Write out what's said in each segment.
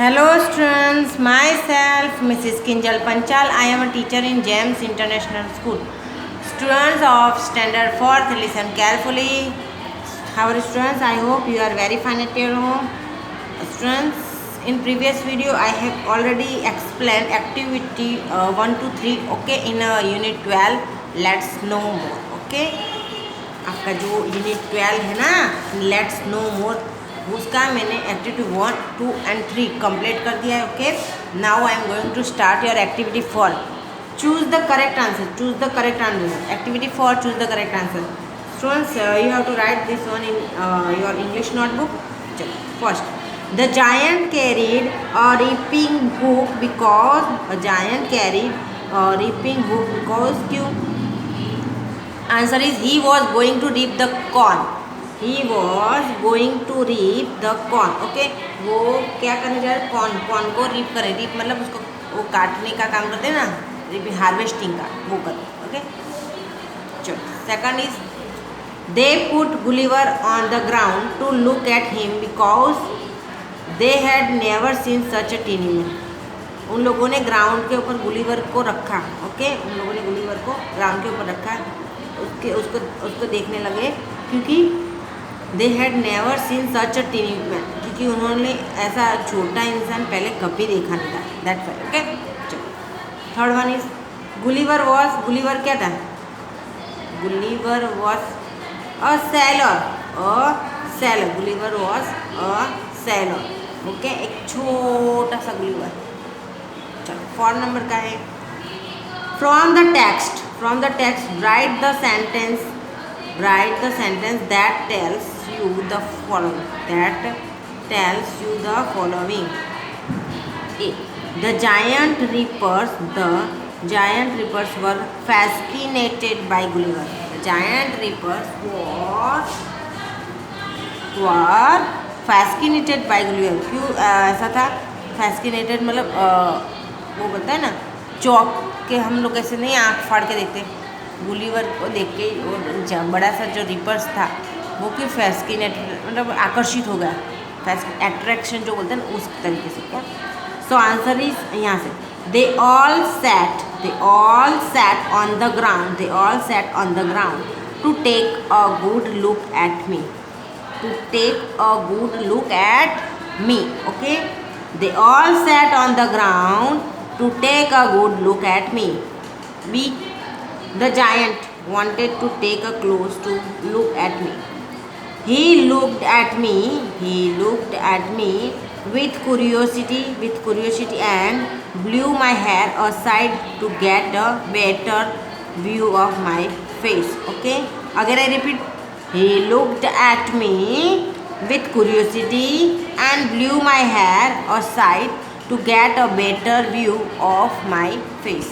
Hello students, myself Mrs. Kinjal Panchal. I am a teacher in James International School. Students of standard 4th, listen carefully. How are you students? I hope you are very fine at your home. Students, in previous video I have already explained activity 1 to 3 okay in unit 12. Let's know more. Okay, आपका जो unit 12 है ना, let's no मोर, उसका मैंने activity 1, 2 and 3 complete कर दिया है. Okay, now I am going to start your activity 4. Choose the correct answer. Choose the correct answer. Activity 4, choose the correct answer. Students, you have to write this one in your English notebook. चलो, first, the giant carried a reaping hook because. A giant carried a reaping hook because. क्यों? Answer is he was going to reap the corn. He was going to reap the corn. Okay, वो क्या करने जा रहे हैं? Corn को reap करें. Reap मतलब उसको वो काटने का काम करते हैं ना, रीप हार्वेस्टिंग का, वो करते. ओके, चलो. Second is they put Gulliver on the ground to look at him because they had never seen such a tiny man. उन लोगों ने ग्राउंड के ऊपर गुलिवर को रखा. ओके, उन लोगों ने गुलिवर को ग्राउंड के ऊपर रखा, उसको देखने लगे, क्योंकि they had never seen such a tiny man, क्योंकि उन्होंने ऐसा छोटा इंसान पहले कभी देखा नहीं था. That's why. ओके, चलो. Third one is Gulliver was. Gulliver क्या था? Gulliver was a seller. Gulliver was a seller. Okay, एक छोटा सा गुलिवर. चलो, 4 नंबर का है. From the text. From the text, write the sentence that tells you the following. A. The giant reapers were fascinated by Gulliver. The giant reapers were fascinated by Gulliver. क्यों ऐसा था? Fascinated मतलब वो बोलता है ना, चौक के हम लोग ऐसे नहीं आँख फाड़ के देखते. गुलिवर को देख के वो बड़ा सा जो रिपर्स था वो कि फैस्किनेटेड मतलब आकर्षित हो गया. अट्रैक्शन जो बोलते हैं ना, उस तरीके से. क्या? सो आंसर इज यहाँ से they all sat on the ground to take a good look at me. Okay, they all sat on the ground to take a good look at me. B. The giant wanted to take a close to look at me. He looked at me with curiosity and blew my hair aside to get a better view of my face. Okay, again I repeat. He looked at me with curiosity and blew my hair aside to get a better view of my face.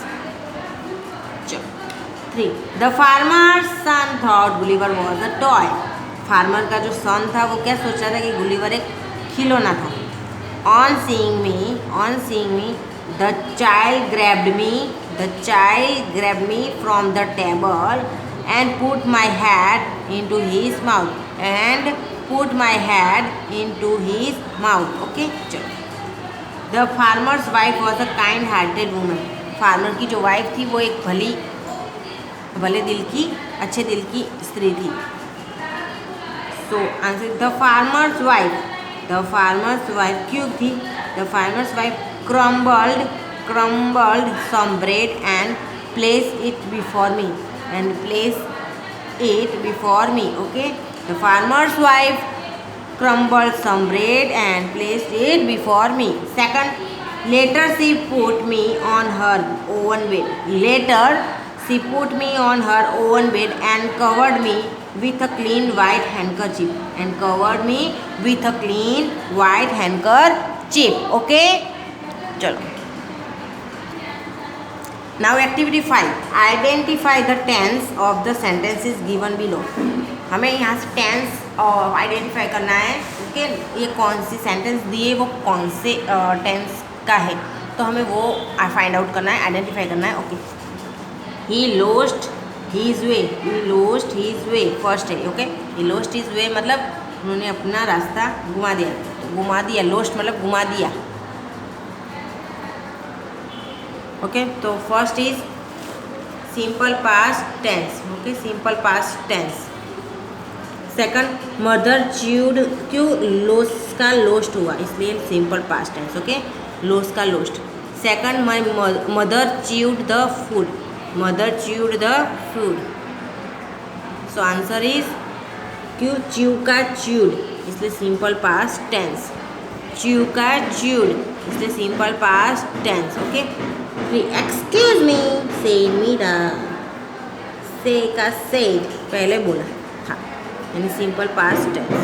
3. The farmer's son thought Gulliver was a toy. Farmer का जो सन था वो क्या सोच रहा था कि Gulliver एक खिलौना था. On seeing me, the child grabbed me from the table and put my head into his mouth. Okay, चलो. The farmer's wife was a kind hearted woman. Farmer की जो वाइफ थी वो एक भले दिल की, अच्छे दिल की स्त्री थी. So answer the farmer's wife क्यों थी? The farmer's wife crumbled some bread and place it before me. Okay, the farmer's wife crumbled some bread and placed it before me. Second, later she put me on her own bed and covered me with a clean white handkerchief. Okay, चलो. Now activity 5. Identify the tense of the sentences given below. हमें यहाँ से tense identify करना है. Okay, ये कौन सी sentence दिए, वो कौन से टेंस का है, तो हमें वो फाइंड आउट करना है, आइडेंटिफाई करना है. ओके, ही लोस्ट हीज वे फर्स्ट है. ओके, ही लोस्ट हीज वे मतलब उन्होंने अपना रास्ता घुमा दिया. लोस्ट मतलब घुमा दिया. ओके, तो first is simple past tense. Okay, simple past tense. Second, mother chewed, क्यों लोस का लोस्ट हुआ इसलिए simple past tense. Okay, lose का lost. Second, my mother chewed the food. Mother chewed the food. So answer is क्यों chew का chewed इसलिए simple past tense. Chew का chewed इसलिए simple past tense. Okay, excuse me, say Meera, say का said पहले बोला था यानी simple past tense.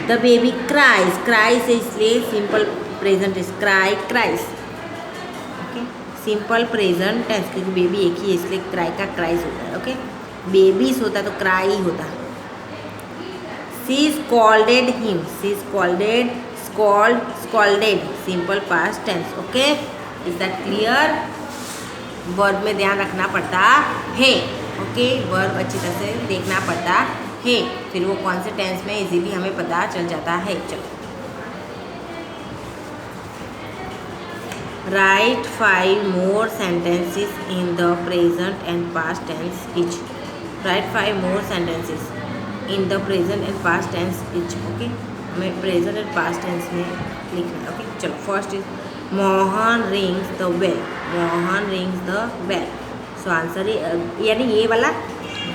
The baby cries, cries इसलिए simple present is cry, cries. Okay, simple present tense क्योंकि बेबी एक ही है इसलिए क्राई का क्राइज होता है. ओके, बेबीज होता तो क्राई होता. She scolded him, she scolded, scolded simple past tense. Okay, is that clear? Verb में ध्यान रखना पड़ता है. ओके, वर्ब अच्छी तरह से देखना पड़ता है, फिर वो कौन से टेंस में इजीली हमें पता चल जाता है. चलो, right 5 more sentences in the present and past tense each. Right 5 more sentences in the present and past tense each. Okay, हमें प्रेजेंट एंड पास्ट टेंस में लिखना है. ओके, चलो, first is Mohan rings the bell. Mohan rings the bell. So answer यानी ये वाला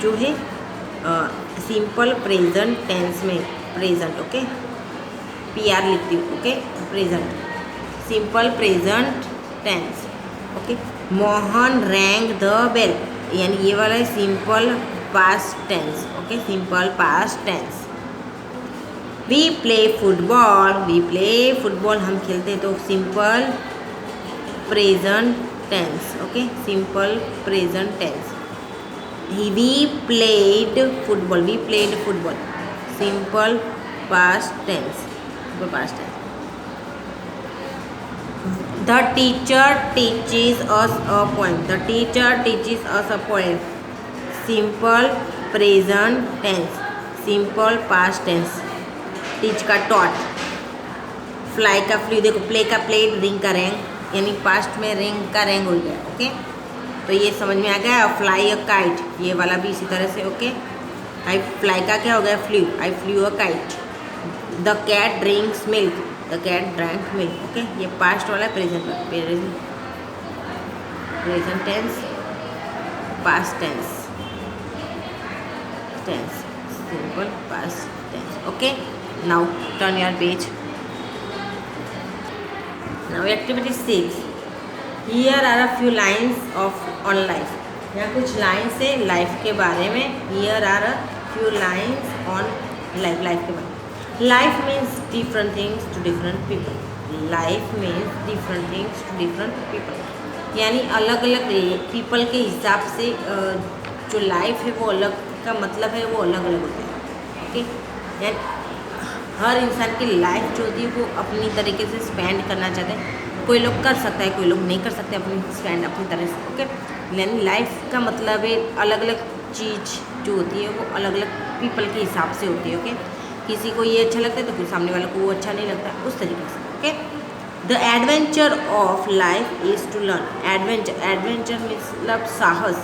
जो है सिंपल प्रेजेंट टेंस में प्रेजेंट. ओके, PR लिखती हूँ. Okay, present, simple present tense. Okay, Mohan rang the bell यानी ये वाला है simple past tense. Okay, simple past tense. We play football, we play football हम खेलते तो simple present tense. Okay, simple present tense. We played football, we played football simple past tense. Simple past tense. The teacher teaches us a poem, the teacher teaches us a poem simple present tense. Simple past tense. Teach का taught, fly का flew. देखो, play का played, ring का rang यानी past में ring का rang हो गया. ओके, तो ये समझ में आ गया. और फ्लाई अ काइट ये वाला भी इसी तरह से. ओके, आई फ्लाई का क्या हो गया flew, I flew a kite. The cat drinks milk, the cat drank milk. Okay, ये पास्ट वाला present present tense, past tense tense, simple past tense. Okay, now turn your page. Now activity 6. Here are a few lines of on life. यहाँ कुछ lines है life के बारे में. Here are a few lines on life, life के बारे में. Life means different things to different people. Life means different things to different people. यानी अलग अलग पीपल के हिसाब से जो लाइफ है वो अलग का मतलब है वो अलग अलग होता है. ओके, यानी हर इंसान की लाइफ जो होती है वो अपनी तरीके से स्पेंड करना चाहते हैं. कोई लोग कर सकता है, कोई लोग नहीं कर सकते अपनी स्पेंड अपनी तरह से. ओके, यानी लाइफ का मतलब है अलग अलग चीज़ जो होती है वो अलग अलग पीपल के हिसाब से होती है. ओके, किसी को ये अच्छा लगता है तो फिर सामने वाले को वो अच्छा नहीं लगता, उस तरीके से. Okay, the adventure of life is to learn. Adventure, adventure मतलब साहस.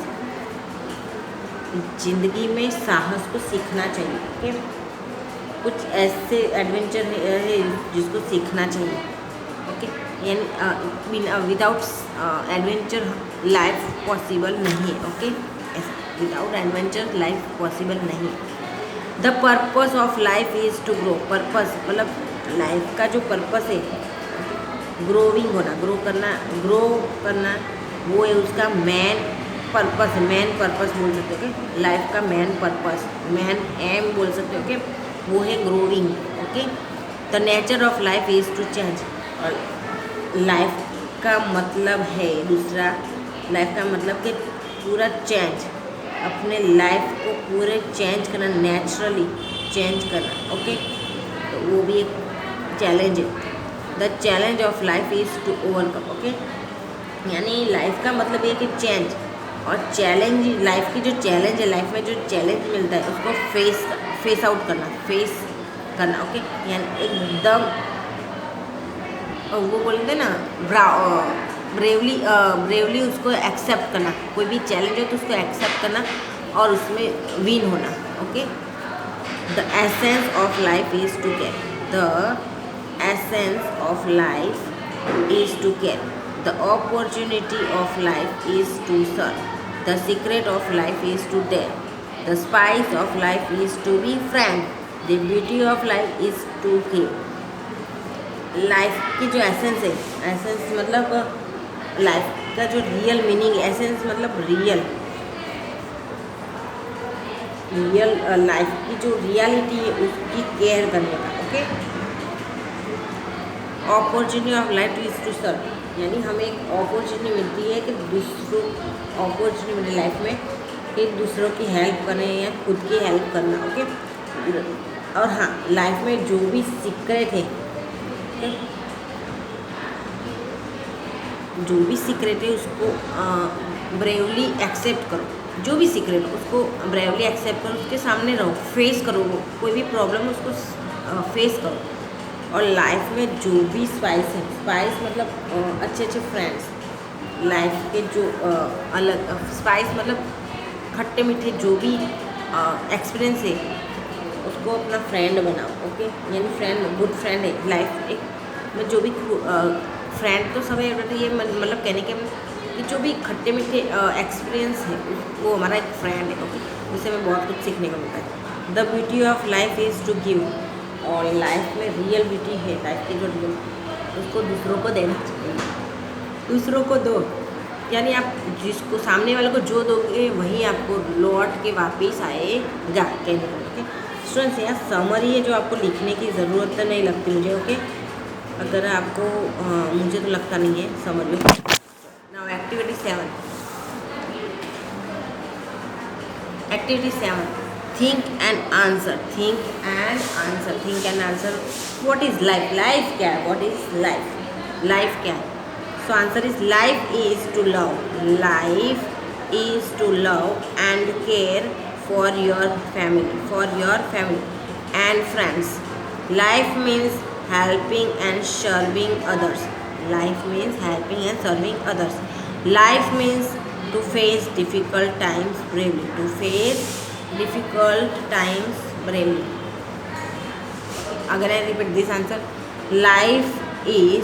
जिंदगी में साहस को सीखना चाहिए. ओके, कुछ ऐसे एडवेंचर है जिसको सीखना चाहिए. ओके, यानी विदाउट एडवेंचर लाइफ पॉसिबल नहीं है. Okay, without adventure life possible नहीं है. The purpose of life is to grow. Purpose मतलब लाइफ का जो पर्पस है ग्रोविंग होना, ग्रो करना वो है उसका मेन पर्पस है. मेन पर्पस बोल सकते हो. ओके, लाइफ का मेन पर्पस, मेन एम बोल सकते हो. ओके, वो है growing. Okay, the nature of life is to change. और लाइफ का मतलब है दूसरा, लाइफ का मतलब कि पूरा चेंज, अपने लाइफ को पूरे चेंज करना, नेचुरली चेंज करना. ओके, तो वो भी एक चैलेंज है. The challenge of life is to overcome. Okay, यानी लाइफ का मतलब ये कि चेंज और चैलेंज. लाइफ की जो चैलेंज है, लाइफ में जो चैलेंज मिलता है उसको फेस आउट करना, फेस करना. ओके, यानी एकदम वो बोलते हैं ना ब्रेवली उसको एक्सेप्ट करना, कोई भी चैलेंज हो तो उसको एक्सेप्ट करना और उसमें विन होना। Okay, the essence of life is to care, the essence of life is to care, the opportunity of life is to serve, the secret of life is to dare, the spice of life is to be frank, the beauty of life is to give. Life की जो essence है, essence मतलब life का जो real meaning, essence मतलब real life की जो reality है उसकी केयर करने का। Okay, opportunity of life is to serve, यानी हमें एक अपॉर्चुनिटी मिलती है कि दूसरों अपॉर्चुनिटी मिले लाइफ में कि दूसरों की हेल्प करना या खुद की हेल्प करना। ओके, और हाँ, लाइफ में जो भी सीक्रेट है, जो भी सीक्रेट है उसको ब्रेवली एक्सेप्ट करो, जो भी सीक्रेट हो उसको ब्रेवली एक्सेप्ट करो, उसके सामने रहो, फेस करो, वो कोई भी प्रॉब्लम उसको फेस करो। और लाइफ में जो भी स्पाइस है, स्पाइस मतलब अच्छे अच्छे फ्रेंड्स, लाइफ के जो अलग स्पाइस मतलब खट्टे मीठे जो भी एक्सपीरियंस है उसको अपना फ्रेंड बनाओ। ओके, यानी फ्रेंड, गुड फ्रेंड है लाइफ एक में, जो भी फ्रेंड तो सब है, ये मतलब कहने के कि जो भी खट्टे मीठे एक्सपीरियंस है वो हमारा एक फ्रेंड है। ओके, उससे हमें बहुत कुछ सीखने को मिलता है। The beauty of life is to give, और लाइफ में रियल ब्यूटी है, लाइफ की जो रियल उसको दूसरों को देना चाहिए, दूसरों को दो, यानी आप जिसको सामने वाले को जो दोगे वही आपको लौट के वापस आएगा कहने को। ओके स्टूडेंट्स, यहाँ समरी है जो आपको लिखने की ज़रूरत नहीं लगती मुझे। ओके, अगर आपको मुझे तो लगता नहीं है summary. Now activity 7, activity 7, think and answer, think and answer, think and answer. What is life, life क्या है, व्हाट इज़ लाइफ, लाइफ क्या है। So answer is life is to love, life is to love and care for your family and friends. Life means helping and serving others, life means helping and serving others. Life means to face difficult times bravely, to face difficult times bravely. Again I repeat this answer, life is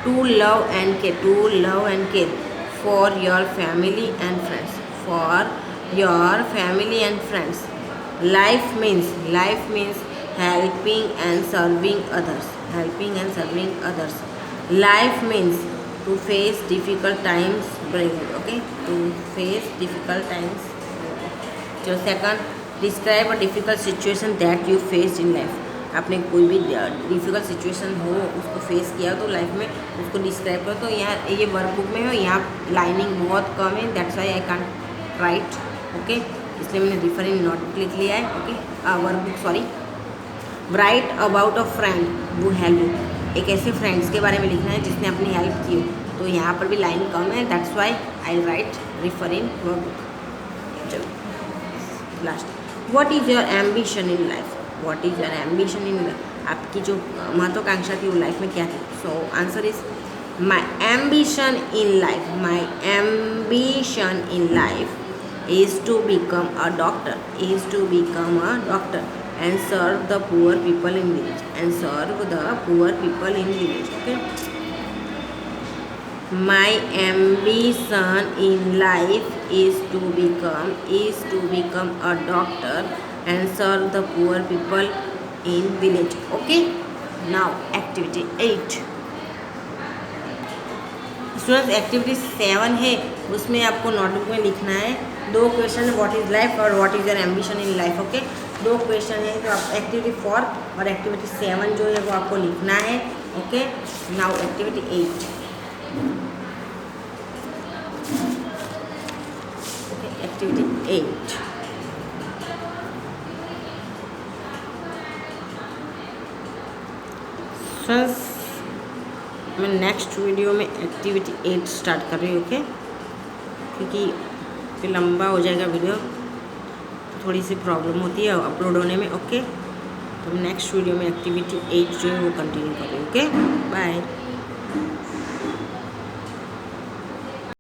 to love and care for your family and friends, for your family and friends. Life means helping and serving others, Life means to face difficult times bravely. Okay, to face difficult times. So second, describe a difficult situation that you faced in life. आपने कोई भी difficult situation हो उसको face किया तो life में उसको describe करो। तो यहाँ ये वर्कबुक में है, यहाँ लाइनिंग बहुत कम है, that's why I can't right. Okay, इसलिए मैंने रिफरिंग नोटबुक लिख लिया है। Okay, workbook sorry. Right about a friend वो हेल्प यू, एक ऐसे फ्रेंड्स के बारे में लिखना है जिसने अपनी हेल्प की हो, तो यहाँ पर भी लाइन कम है, that's why I right referring workbook. चलो last, what is your ambition in life, what is your ambition in life, आपकी जो महत्वाकांक्षा थी वो लाइफ में क्या थी। So answer is my ambition in life, my ambition in life is to become a doctor, and serve the poor people in village, okay. My ambition in life is to become a doctor and serve the poor people in village. Okay, now activity 8 students, activity 7 है, उसमें आपको notebook में लिखना है 2 question, what is life और what is your ambition in life. Okay, 2 question है, तो आप एक्टिविटी 4 और एक्टिविटी 7 जो है वो आपको लिखना है। Okay, now activity 8। Okay, activity 8 friends, मैं नेक्स्ट वीडियो में एक्टिविटी 8 स्टार्ट कर रही हूँ। ओके, क्योंकि फिर लंबा हो जाएगा वीडियो, तो थोड़ी सी प्रॉब्लम होती है अपलोड होने में। ओके, तो नेक्स्ट वीडियो में एक्टिविटी 8 जो है वो कंटिन्यू कर रही हूँ। Okay, bye.